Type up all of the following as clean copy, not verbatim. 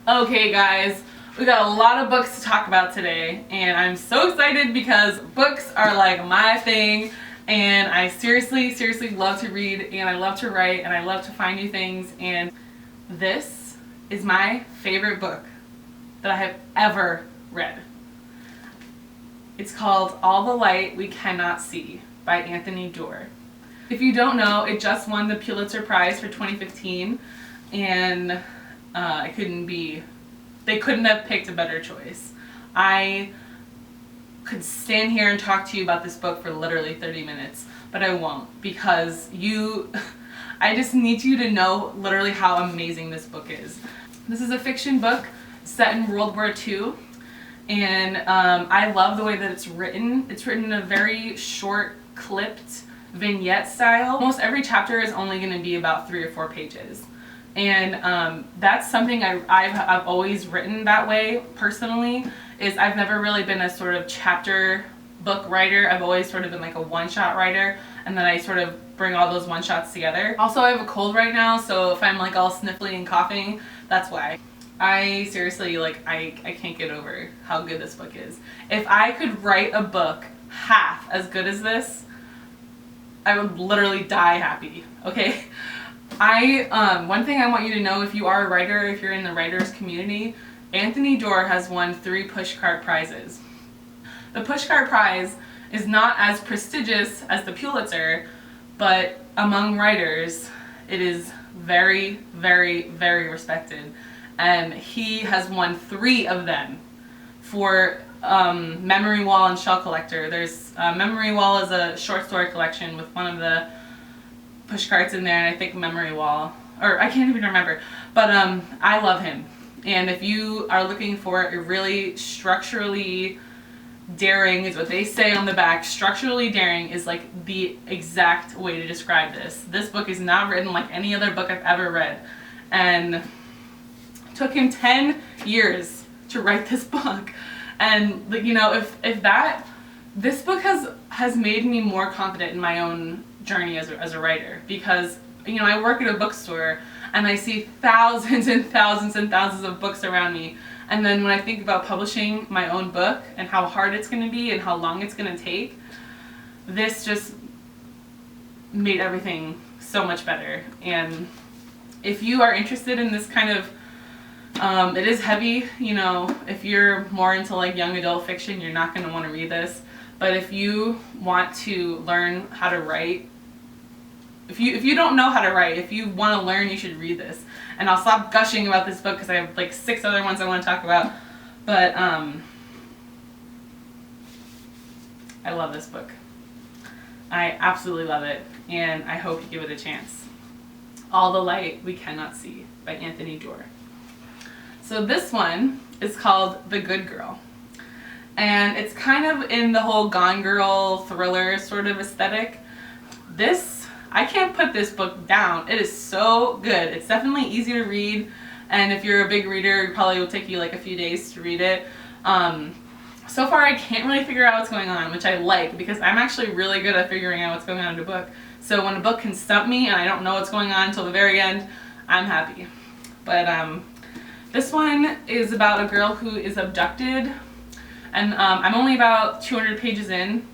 Okay guys, we got a lot of books to talk about today and I'm so excited because books are like my thing and I seriously love to read and I love to write and I love to find new things, and this is my favorite book that I have ever read. It's called All the Light We Cannot See by Anthony Doerr. If you don't know, it just won the Pulitzer Prize for 2015 and they couldn't have picked a better choice. I could stand here and talk to you about this book for literally 30 minutes, but I won't because I just need you to know literally how amazing this book is. This is a fiction book set in World War II, and I love the way that it's written. It's written in a very short, clipped vignette style. Almost every chapter is only going to be about 3 or 4 pages. And that's something I've always written that way personally, is I've never really been a sort of chapter book writer. I've always sort of been like a one-shot writer, and then I sort of bring all those one-shots together. Also, I have a cold right now, so if I'm like all sniffly and coughing, that's why. I seriously, I can't get over how good this book is. If I could write a book half as good as this, I would literally die happy, okay? One thing I want you to know, if you are a writer, if you're in the writers community, Anthony Doerr has won 3 pushcart prizes. The pushcart prize is not as prestigious as the Pulitzer, but among writers, it is very respected. And he has won 3 of them for Memory Wall and Shell Collector. There's Memory Wall is a short story collection with one of the pushcarts in there, and I think Memory Wall, or I can't even remember, but I love him. And if you are looking for a really structurally daring, is what they say on the back, structurally daring is like the exact way to describe this. This book is not written like any other book I've ever read, and it took him 10 years to write this book. And you know, this book has made me more confident in my own journey as a writer, because you know, I work at a bookstore and I see thousands and thousands and thousands of books around me, and then when I think about publishing my own book and how hard it's going to be and how long it's going to take, this just made everything so much better. And if you are interested in this kind of it is heavy, you know, if you're more into like young adult fiction, you're not going to want to read this. But if you want to learn how to write, if you don't know how to write, if you want to learn, you should read this. And I'll stop gushing about this book because I have like 6 other ones I want to talk about. But I love this book. I absolutely love it, and I hope you give it a chance. All the Light We Cannot See by Anthony Doerr. So this one is called The Good Girl. And it's kind of in the whole Gone Girl thriller sort of aesthetic. I can't put this book down. It is so good. It's definitely easy to read, and if you're a big reader, it probably will take you like a few days to read it. So far I can't really figure out what's going on, which I like, because I'm actually really good at figuring out what's going on in a book. So when a book can stump me and I don't know what's going on until the very end, I'm happy. But this one is about a girl who is abducted, and I'm only about 200 pages in,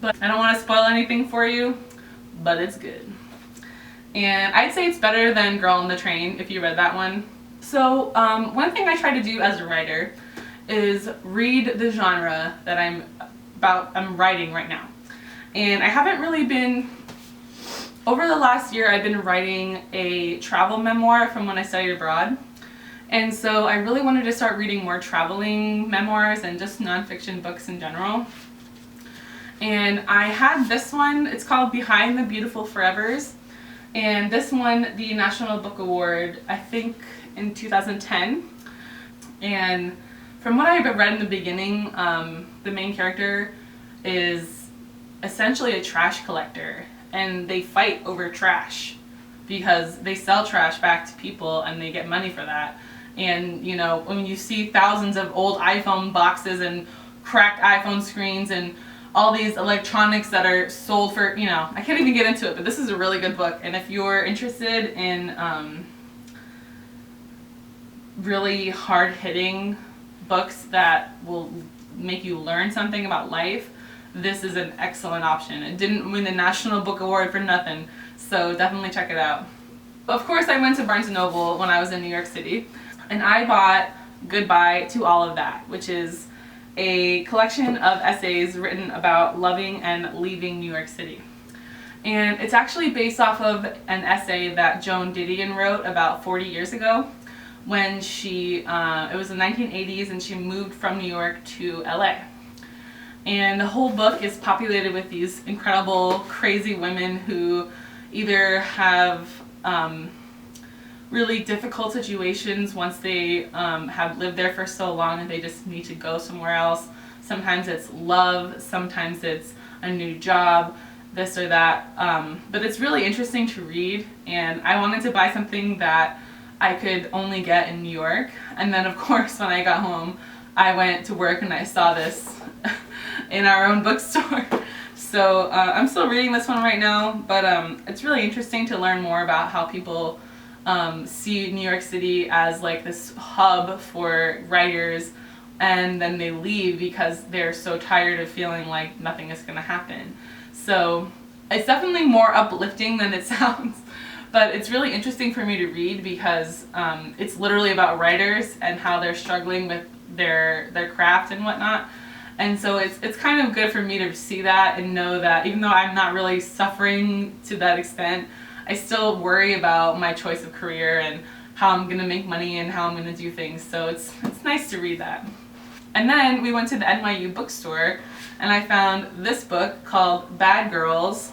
but I don't want to spoil anything for you, but it's good. And I'd say it's better than Girl on the Train if you read that one. So one thing I try to do as a writer is read the genre that I'm writing right now. And I haven't really been, over the last year I've been writing a travel memoir from when I studied abroad. And so I really wanted to start reading more traveling memoirs and just nonfiction books in general. And I had this one, it's called Behind the Beautiful Forevers, and this won the National Book Award, I think, in 2010. And from what I read in the beginning, the main character is essentially a trash collector, and they fight over trash because they sell trash back to people and they get money for that. And you know, when you see thousands of old iPhone boxes and cracked iPhone screens and all these electronics that are sold for, you know, I can't even get into it, but this is a really good book. And if you're interested in really hard-hitting books that will make you learn something about life, this is an excellent option. It didn't win the National Book Award for nothing, so definitely check it out. Of course, I went to Barnes & Noble when I was in New York City, and I bought Goodbye to All of That, which is a collection of essays written about loving and leaving New York City. And it's actually based off of an essay that Joan Didion wrote about 40 years ago when she, it was the 1980s, and she moved from New York to LA. And the whole book is populated with these incredible, crazy women who either have really difficult situations once they have lived there for so long and they just need to go somewhere else. Sometimes it's love, sometimes it's a new job, this or that. But it's really interesting to read, and I wanted to buy something that I could only get in New York. And then of course when I got home, I went to work and I saw this in our own bookstore. So I'm still reading this one right now, but it's really interesting to learn more about how people see New York City as like this hub for writers, and then they leave because they're so tired of feeling like nothing is going to happen. So it's definitely more uplifting than it sounds, but it's really interesting for me to read because it's literally about writers and how they're struggling with their craft and whatnot. And so it's kind of good for me to see that and know that even though I'm not really suffering to that extent, I still worry about my choice of career and how I'm going to make money and how I'm going to do things. So it's nice to read that. And then we went to the NYU bookstore and I found this book called Bad Girls,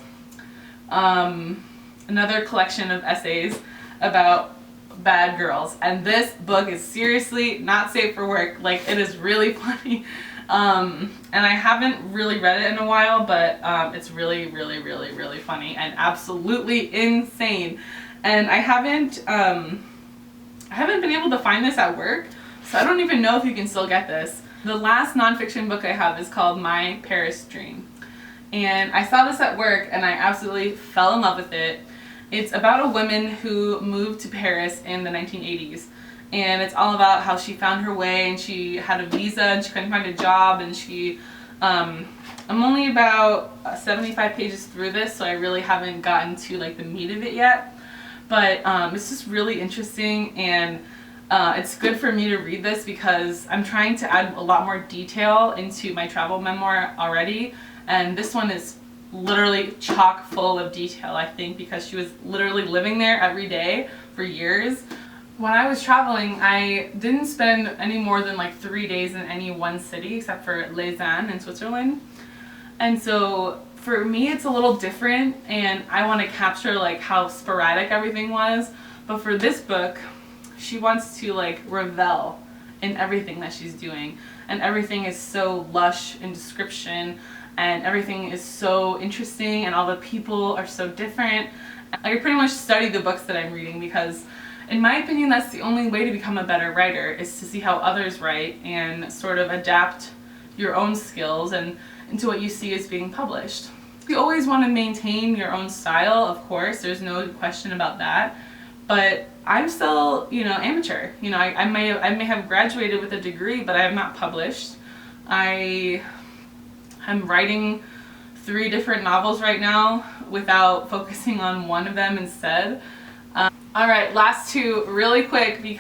another collection of essays about bad girls. And this book is seriously not safe for work. Like, it is really funny. And I haven't really read it in a while, but it's really, really, really, really funny and absolutely insane. And I haven't been able to find this at work, so I don't even know if you can still get this. The last nonfiction book I have is called My Paris Dream. And I saw this at work and I absolutely fell in love with it. It's about a woman who moved to Paris in the 1980s. And it's all about how she found her way, and she had a visa and she couldn't find a job, and she, I'm only about 75 pages through this, so I really haven't gotten to like the meat of it yet. But it's just really interesting, and it's good for me to read this because I'm trying to add a lot more detail into my travel memoir already, and this one is literally chock full of detail, I think, because she was literally living there every day for years. When I was traveling, I didn't spend any more than like 3 days in any one city except for Lausanne in Switzerland. And so for me it's a little different, and I want to capture like how sporadic everything was. But for this book, she wants to like revel in everything that she's doing, and everything is so lush in description, and everything is so interesting, and all the people are so different. I pretty much study the books that I'm reading because in my opinion, that's the only way to become a better writer, is to see how others write and sort of adapt your own skills and into what you see as being published. You always want to maintain your own style, of course, there's no question about that, but I'm still, amateur. I may have graduated with a degree, but I have not published. I'm writing 3 different novels right now without focusing on one of them instead. Alright, last 2 really quick because